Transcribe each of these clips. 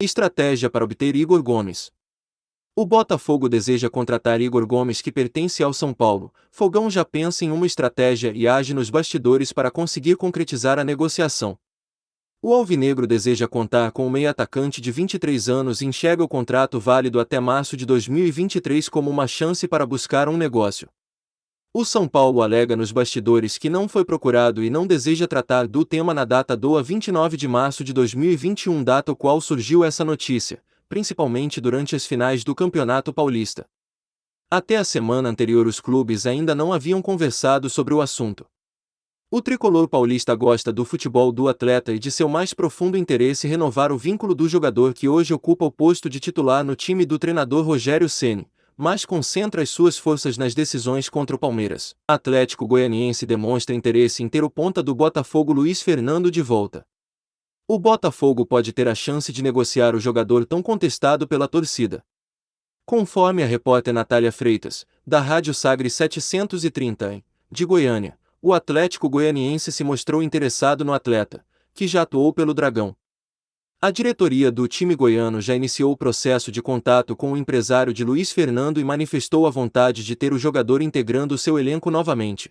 Estratégia para obter Igor Gomes. O Botafogo deseja contratar Igor Gomes, que pertence ao São Paulo. Fogão já pensa em uma estratégia e age nos bastidores para conseguir concretizar a negociação. O alvinegro deseja contar com o meio-atacante de 23 anos e enxerga o contrato válido até março de 2023 como uma chance para buscar um negócio. O São Paulo alega nos bastidores que não foi procurado e não deseja tratar do tema na data do 29 de março de 2021, data qual surgiu essa notícia, principalmente durante as finais do Campeonato Paulista. Até a semana anterior os clubes ainda não haviam conversado sobre o assunto. O tricolor paulista gosta do futebol do atleta e de seu mais profundo interesse renovar o vínculo do jogador, que hoje ocupa o posto de titular no time do treinador Rogério Ceni, mas concentra as suas forças nas decisões contra o Palmeiras. Atlético Goianiense demonstra interesse em ter o ponta do Botafogo Luiz Fernando de volta. O Botafogo pode ter a chance de negociar o jogador tão contestado pela torcida. Conforme a repórter Natália Freitas, da Rádio Sagres 730, de Goiânia, o Atlético Goianiense se mostrou interessado no atleta, que já atuou pelo Dragão. A diretoria do time goiano já iniciou o processo de contato com o empresário de Luiz Fernando e manifestou a vontade de ter o jogador integrando seu elenco novamente.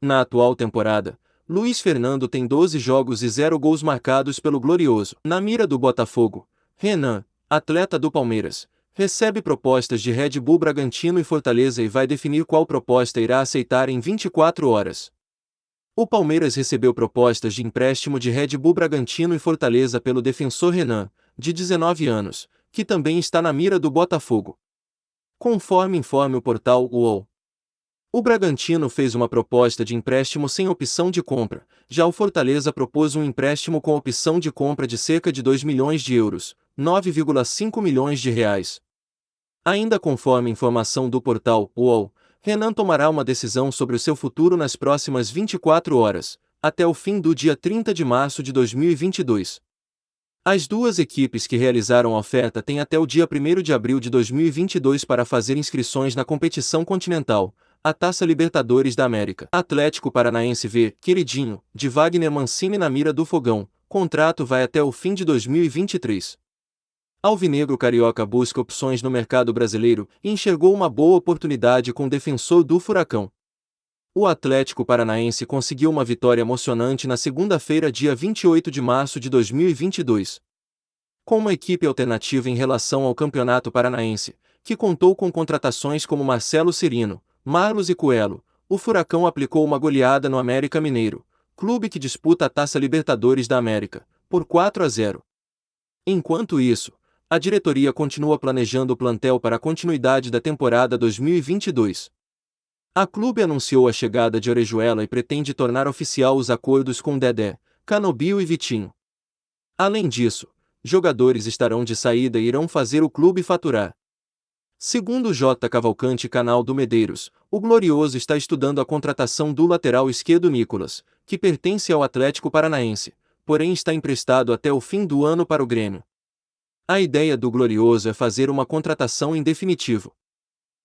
Na atual temporada, Luiz Fernando tem 12 jogos e 0 gols marcados pelo Glorioso. Na mira do Botafogo, Renan, atleta do Palmeiras, recebe propostas de Red Bull Bragantino e Fortaleza e vai definir qual proposta irá aceitar em 24 horas. O Palmeiras recebeu propostas de empréstimo de Red Bull Bragantino e Fortaleza pelo defensor Renan, de 19 anos, que também está na mira do Botafogo. Conforme informa o portal UOL, o Bragantino fez uma proposta de empréstimo sem opção de compra, já o Fortaleza propôs um empréstimo com opção de compra de cerca de 2 milhões de euros, 9,5 milhões de reais. Ainda conforme informação do portal UOL, Renan tomará uma decisão sobre o seu futuro nas próximas 24 horas, até o fim do dia 30 de março de 2022. As duas equipes que realizaram a oferta têm até o dia 1º de abril de 2022 para fazer inscrições na competição continental, a Taça Libertadores da América. Atlético Paranaense vê Queridinho, de Wagner Mancini na mira do Fogão, contrato vai até o fim de 2023. Alvinegro carioca busca opções no mercado brasileiro e enxergou uma boa oportunidade com o defensor do Furacão. O Atlético Paranaense conseguiu uma vitória emocionante na segunda-feira, dia 28 de março de 2022. Com uma equipe alternativa em relação ao Campeonato Paranaense, que contou com contratações como Marcelo Cirino, Marlos e Coelho, o Furacão aplicou uma goleada no América Mineiro, clube que disputa a Taça Libertadores da América, por 4-0. Enquanto isso, a diretoria continua planejando o plantel para a continuidade da temporada 2022. A clube anunciou a chegada de Orejuela e pretende tornar oficial os acordos com Dedé, Canobio e Vitinho. Além disso, jogadores estarão de saída e irão fazer o clube faturar. Segundo J. Cavalcante, canal do Medeiros, o Glorioso está estudando a contratação do lateral esquerdo Nicolas, que pertence ao Atlético Paranaense, porém está emprestado até o fim do ano para o Grêmio. A ideia do Glorioso é fazer uma contratação em definitivo.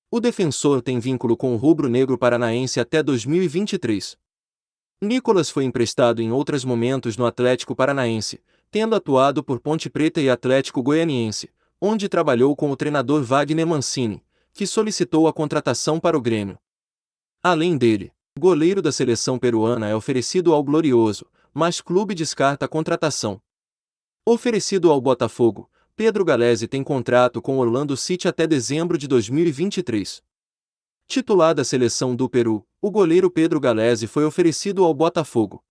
O defensor tem vínculo com o rubro-negro paranaense até 2023. Nicolas foi emprestado em outros momentos no Atlético Paranaense, tendo atuado por Ponte Preta e Atlético Goianiense, onde trabalhou com o treinador Wagner Mancini, que solicitou a contratação para o Grêmio. Além dele, o goleiro da seleção peruana é oferecido ao Glorioso, mas o clube descarta a contratação. Oferecido ao Botafogo, Pedro Galese tem contrato com o Orlando City até dezembro de 2023. Titular da seleção do Peru, o goleiro Pedro Galese foi oferecido ao Botafogo.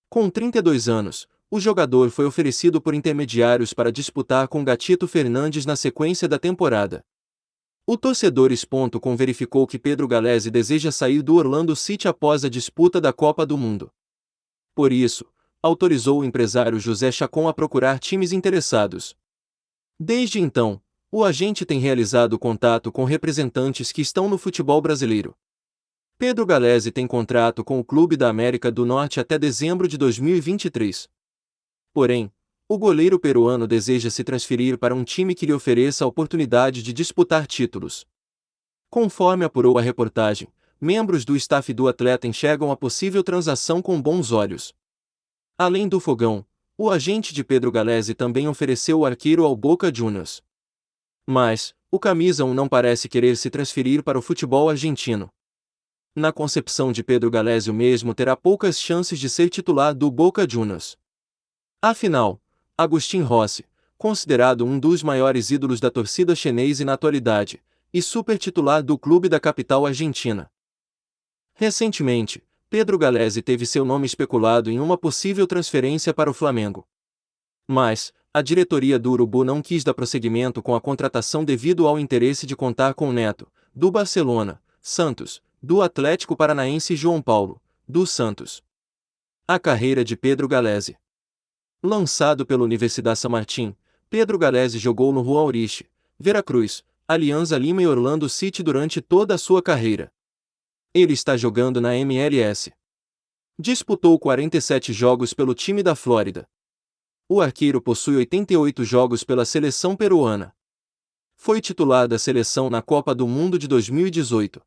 Com 32 anos, o jogador foi oferecido por intermediários para disputar com Gatito Fernandes na sequência da temporada. O Torcedores.com verificou que Pedro Galese deseja sair do Orlando City após a disputa da Copa do Mundo. Por isso, autorizou o empresário José Chacon a procurar times interessados. Desde então, o agente tem realizado contato com representantes que estão no futebol brasileiro. Pedro Galese tem contrato com o Clube da América do Norte até dezembro de 2023. Porém, o goleiro peruano deseja se transferir para um time que lhe ofereça a oportunidade de disputar títulos. Conforme apurou a reportagem, membros do staff do atleta enxergam a possível transação com bons olhos. Além do Fogão, O agente de Pedro Galese também ofereceu o arqueiro ao Boca Juniors. Mas, o camisa 1 não parece querer se transferir para o futebol argentino. Na concepção de Pedro Galese, o mesmo terá poucas chances de ser titular do Boca Juniors. Afinal, Agustín Rossi, considerado um dos maiores ídolos da torcida chinesa na atualidade, e super titular do clube da capital argentina. Recentemente, Pedro Galese teve seu nome especulado em uma possível transferência para o Flamengo. Mas, a diretoria do Urubu não quis dar prosseguimento com a contratação devido ao interesse de contar com o Neto, do Barcelona, Santos, do Atlético Paranaense e João Paulo, do Santos. A carreira de Pedro Galese. Lançado pela Universidade San Martín, Pedro Galese jogou no Juan Aurich, Veracruz, Alianza Lima e Orlando City durante toda a sua carreira. Ele está jogando na MLS. Disputou 47 jogos pelo time da Flórida. O arqueiro possui 88 jogos pela seleção peruana. Foi titular da seleção na Copa do Mundo de 2018.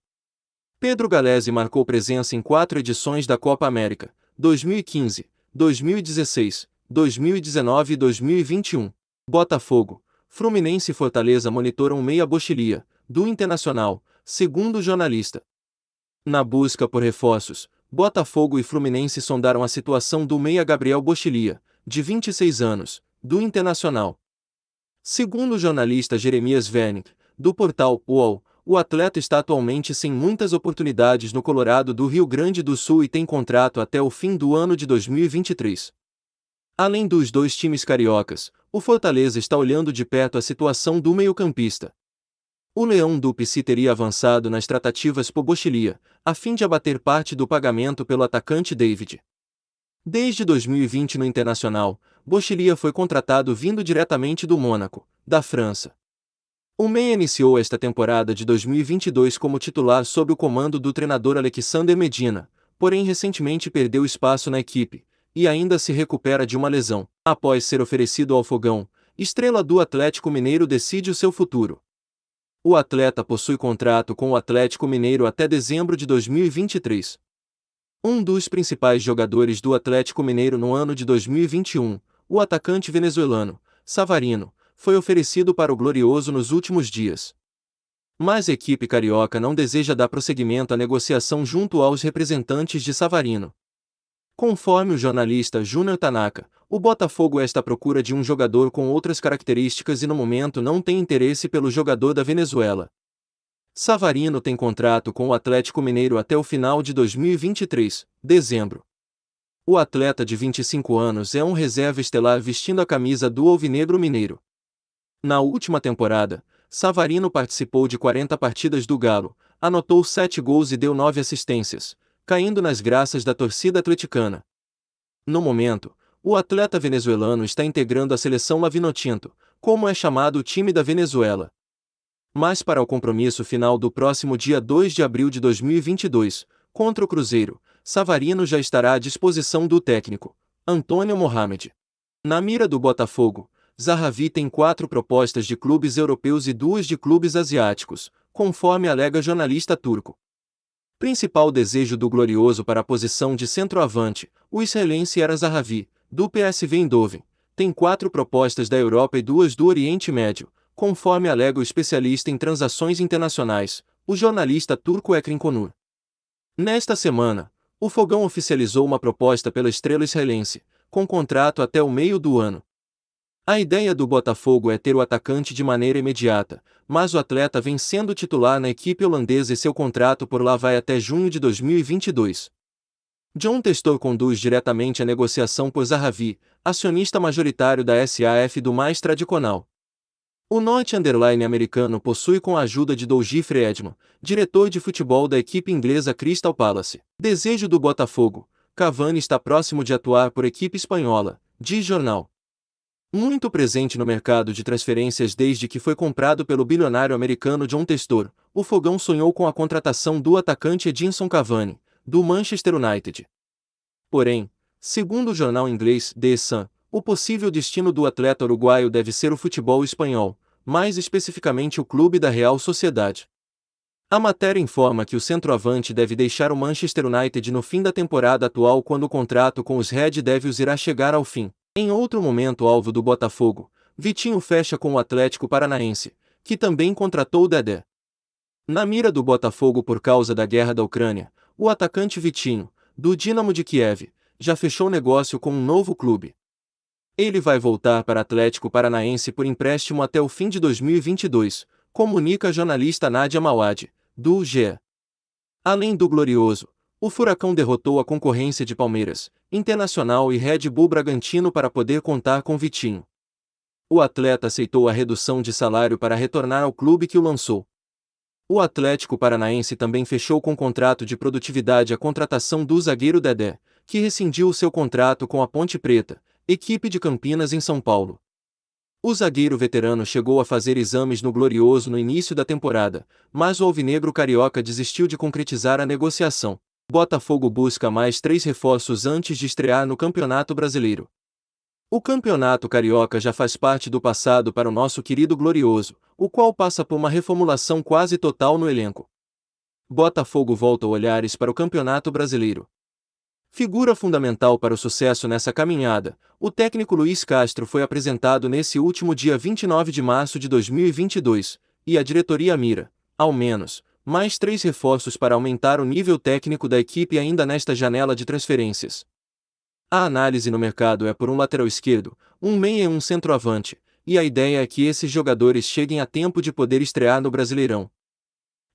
Pedro Galese marcou presença em 4 edições da Copa América, 2015, 2016, 2019 e 2021. Botafogo, Fluminense e Fortaleza monitoram Meia Bochilia, do Internacional, segundo o jornalista. Na busca por reforços, Botafogo e Fluminense sondaram a situação do meia Gabriel Bochilia, de 26 anos, do Internacional. Segundo o jornalista Jeremias Wernick, do portal UOL, o atleta está atualmente sem muitas oportunidades no Colorado do Rio Grande do Sul e tem contrato até o fim do ano de 2023. Além dos dois times cariocas, o Fortaleza está olhando de perto a situação do meio-campista. O Leão do Pici teria avançado nas tratativas por Bochilia, a fim de abater parte do pagamento pelo atacante David. Desde 2020 no Internacional, Bochilia foi contratado vindo diretamente do Mônaco, da França. O meia iniciou esta temporada de 2022 como titular sob o comando do treinador Alexander Medina, porém recentemente perdeu espaço na equipe, e ainda se recupera de uma lesão. Após ser oferecido ao Fogão, estrela do Atlético Mineiro decide o seu futuro. O atleta possui contrato com o Atlético Mineiro até dezembro de 2023. Um dos principais jogadores do Atlético Mineiro no ano de 2021, o atacante venezuelano, Savarino, foi oferecido para o Glorioso nos últimos dias. Mas a equipe carioca não deseja dar prosseguimento à negociação junto aos representantes de Savarino. Conforme o jornalista Júnior Tanaka, o Botafogo está à procura de um jogador com outras características e no momento não tem interesse pelo jogador da Venezuela. Savarino tem contrato com o Atlético Mineiro até o final de 2023, dezembro. O atleta de 25 anos é um reserva estelar vestindo a camisa do Alvinegro Mineiro. Na última temporada, Savarino participou de 40 partidas do Galo, anotou 7 gols e deu 9 assistências, caindo nas graças da torcida atleticana. No momento, o atleta venezuelano está integrando a seleção Lavinotinto, como é chamado o time da Venezuela. Mas para o compromisso final do próximo dia 2 de abril de 2022, contra o Cruzeiro, Savarino já estará à disposição do técnico, Antônio Mohamed. Na mira do Botafogo, Zahavi tem 4 propostas de clubes europeus e 2 de clubes asiáticos, conforme alega jornalista turco. Principal desejo do Glorioso para a posição de centroavante, o israelense era Zahavi, do PSV Eindhoven, tem 4 propostas da Europa e 2 do Oriente Médio, conforme alega o especialista em transações internacionais, o jornalista turco Ekrem Konur. Nesta semana, o Fogão oficializou uma proposta pela estrela israelense, com contrato até o meio do ano. A ideia do Botafogo é ter o atacante de maneira imediata, mas o atleta vem sendo titular na equipe holandesa e seu contrato por lá vai até junho de 2022. John Testor conduz diretamente a negociação por Zahavi, acionista majoritário da SAF do mais tradicional. O norte-americano possui com a ajuda de Dougie Freedman, diretor de futebol da equipe inglesa Crystal Palace. Desejo do Botafogo, Cavani está próximo de atuar por equipe espanhola, diz jornal. Muito presente no mercado de transferências desde que foi comprado pelo bilionário americano John Testor, o Fogão sonhou com a contratação do atacante Edinson Cavani, do Manchester United. Porém, segundo o jornal inglês The Sun, o possível destino do atleta uruguaio deve ser o futebol espanhol, mais especificamente o clube da Real Sociedade. A matéria informa que o centroavante deve deixar o Manchester United no fim da temporada atual quando o contrato com os Red Devils irá chegar ao fim. Em outro momento alvo do Botafogo, Vitinho fecha com o Atlético Paranaense, que também contratou Dedé. Na mira do Botafogo por causa da guerra da Ucrânia, o atacante Vitinho, do Dínamo de Kiev, já fechou negócio com um novo clube. Ele vai voltar para Atlético Paranaense por empréstimo até o fim de 2022, comunica a jornalista Nádia Mauad, do GE. Além do Glorioso, o Furacão derrotou a concorrência de Palmeiras, Internacional e Red Bull Bragantino para poder contar com Vitinho. O atleta aceitou a redução de salário para retornar ao clube que o lançou. O Atlético Paranaense também fechou com contrato de produtividade a contratação do zagueiro Dedé, que rescindiu o seu contrato com a Ponte Preta, equipe de Campinas em São Paulo. O zagueiro veterano chegou a fazer exames no Glorioso no início da temporada, mas o alvinegro carioca desistiu de concretizar a negociação. Botafogo busca mais 3 reforços antes de estrear no Campeonato Brasileiro. O Campeonato Carioca já faz parte do passado para o nosso querido Glorioso, o qual passa por uma reformulação quase total no elenco. Botafogo volta olhares para o Campeonato Brasileiro. Figura fundamental para o sucesso nessa caminhada, o técnico Luiz Castro foi apresentado nesse último dia 29 de março de 2022, e a diretoria mira, ao menos, mais 3 reforços para aumentar o nível técnico da equipe ainda nesta janela de transferências. A análise no mercado é por um lateral esquerdo, um meia e um centroavante, e a ideia é que esses jogadores cheguem a tempo de poder estrear no Brasileirão.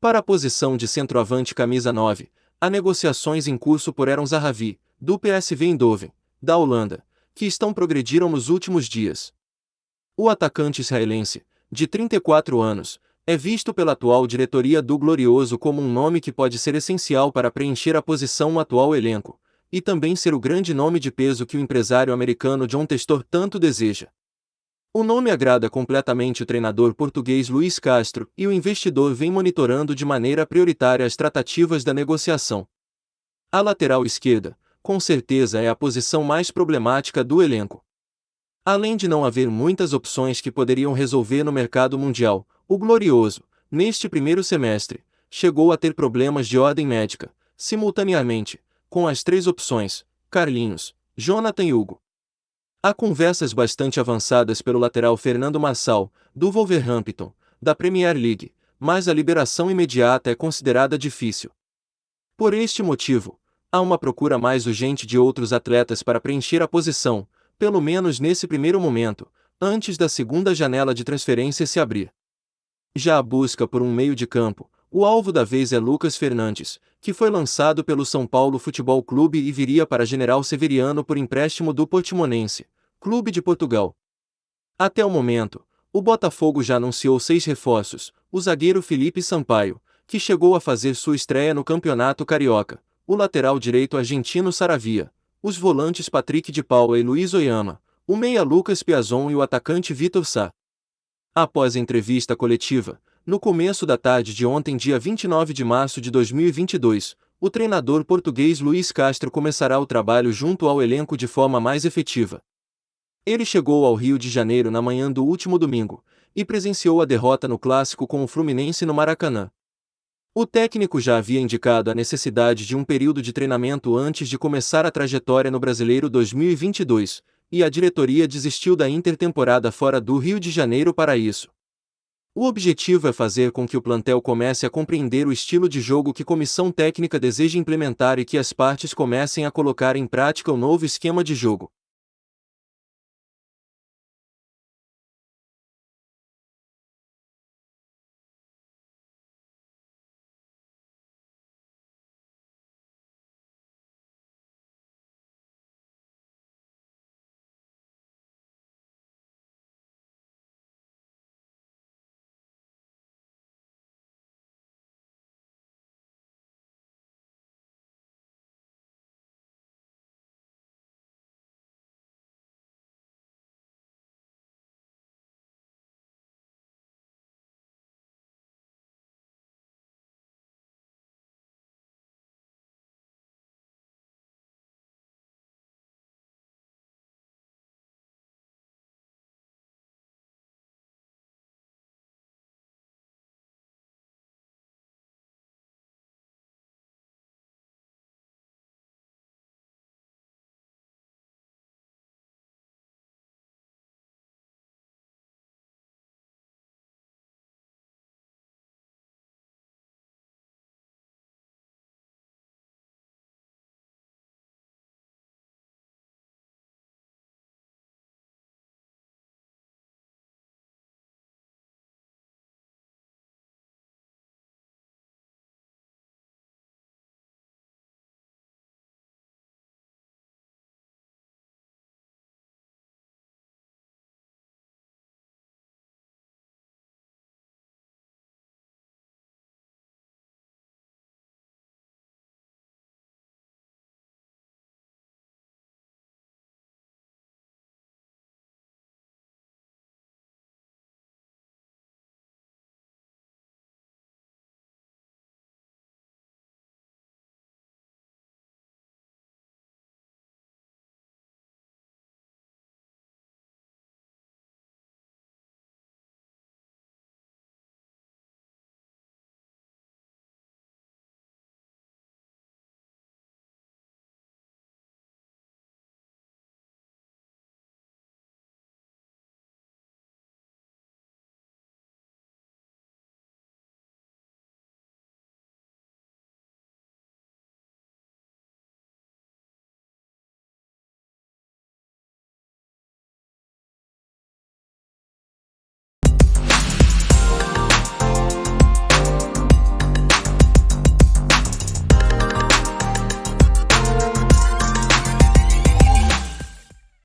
Para a posição de centroavante camisa 9, há negociações em curso por Aaron Zahavi, do PSV Eindhoven, da Holanda, que estão progrediram nos últimos dias. O atacante israelense, de 34 anos, é visto pela atual diretoria do Glorioso como um nome que pode ser essencial para preencher a posição no atual elenco, e também ser o grande nome de peso que o empresário americano John Testor tanto deseja. O nome agrada completamente o treinador português Luiz Castro e o investidor vem monitorando de maneira prioritária as tratativas da negociação. A lateral esquerda, com certeza é a posição mais problemática do elenco. Além de não haver muitas opções que poderiam resolver no mercado mundial, o Glorioso, neste primeiro semestre, chegou a ter problemas de ordem médica, simultaneamente, com as 3 opções, Carlinhos, Jonathan e Hugo. Há conversas bastante avançadas pelo lateral Fernando Marçal, do Wolverhampton, da Premier League, mas a liberação imediata é considerada difícil. Por este motivo, há uma procura mais urgente de outros atletas para preencher a posição, pelo menos nesse primeiro momento, antes da segunda janela de transferência se abrir. Já a busca por um meio de campo, o alvo da vez é Lucas Fernandes, que foi lançado pelo São Paulo Futebol Clube e viria para General Severiano por empréstimo do Portimonense, clube de Portugal. Até o momento, o Botafogo já anunciou 6 reforços, o zagueiro Felipe Sampaio, que chegou a fazer sua estreia no Campeonato Carioca, o lateral direito argentino Saravia, os volantes Patrick de Paula e Luiz Oyama, o meia Lucas Piazon e o atacante Vitor Sá. Após a entrevista coletiva, no começo da tarde de ontem, dia 29 de março de 2022, o treinador português Luiz Castro começará o trabalho junto ao elenco de forma mais efetiva. Ele chegou ao Rio de Janeiro na manhã do último domingo, e presenciou a derrota no clássico com o Fluminense no Maracanã. O técnico já havia indicado a necessidade de um período de treinamento antes de começar a trajetória no Brasileiro 2022, e a diretoria desistiu da intertemporada fora do Rio de Janeiro para isso. O objetivo é fazer com que o plantel comece a compreender o estilo de jogo que a comissão técnica deseja implementar e que as partes comecem a colocar em prática o novo esquema de jogo.